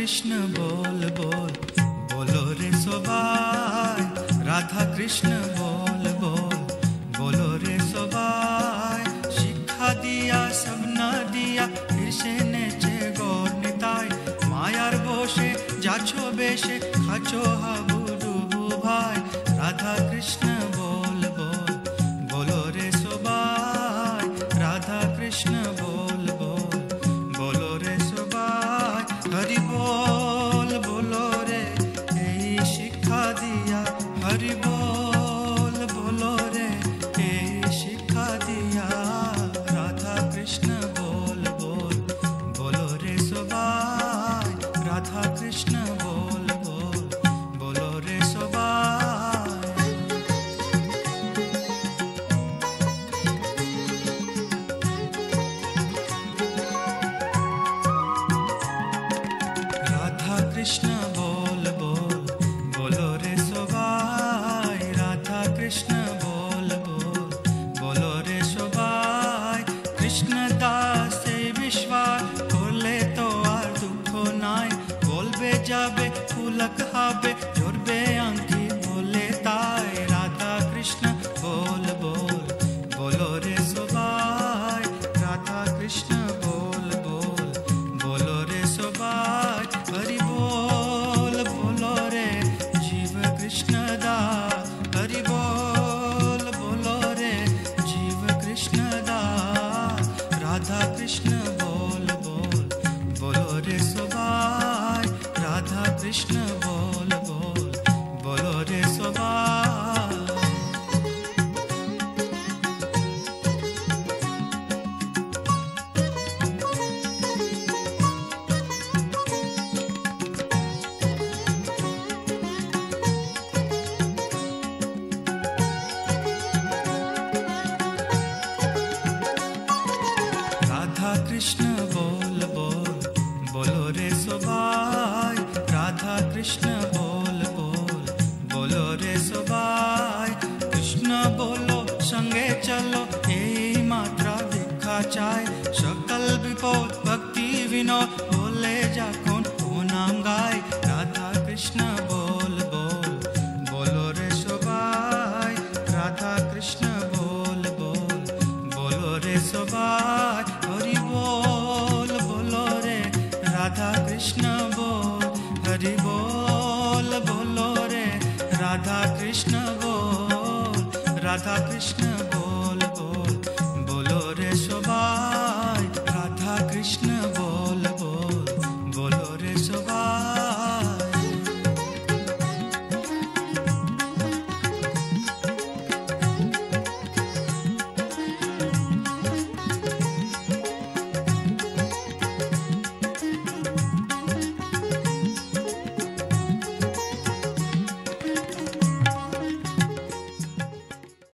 कृष्ण बोल बोल बोलो रे सबाई, राधा कृष्ण बोल बोल बोलो रे सबाई। शिक्षा दिया सब न दिया फिर से नेचे गौर निताई, मायार बोशे जाछो बेशे खाचो हाबू डूबू भाई। राधा कृष्ण बोल बोल बोलो रे सबाई, राधा कृष्ण बोल बोल बोलो रे सबाई। हरि बोल बोलो रे यही शिक्षा दिया, हरि बोल बोलो रे यही शिक्षा दिया। राधा कृष्ण बोल बोल बोलो रे सबाई, राधा कृष्ण बोल बोल बोलो रे सबाई। राधा कृष्ण बोल बोल बोलो रे सबाई, राधा कृष्ण बोल बोल बोलो रे सबाई। कृष्ण दास विश्वास করলে তো আর দুঃখ নাই, বলবে যাবে ফুলক হবে জড়বে আংটি বলে তাই। রাধা কৃষ্ণ बोल बोल बोलो रे सबाई, राधा कृष्ण बोल बोल बोलो रे सबाई। हरि बोल बोलो रे जीव कृष्ण दास, हरि बोल बोलो रे जीव कृष्ण दास। राधा कृष्ण बोल बोल बोलो रे सबाई, राधा कृष्ण बोल बोल बोलो रे सबाई। राधा कृष्ण बोल बोल बोलो रे सबाई, राधा कृष्ण बोल बोल बोलो रे सबाई। कृष्ण बोलो संगे चलो यही मात्रा दीक्षा चाय, सकल विपद भक्ति विनोद बोले जाखोन ओ नाम गाय। राधा कृष्ण बोल बोल बोलो रे सबाई, राधा कृष्ण बोल बोल बोलो रे सबाई। हरि बोल बोलो रे राधा कृष्ण बोल, हरि बोल बोलो रे राधा कृष्ण बोल, राधा कृष्ण बोल बोल बोलो रे सबाई। राधा कृष्ण बोल बोल बोलो रे सबाई।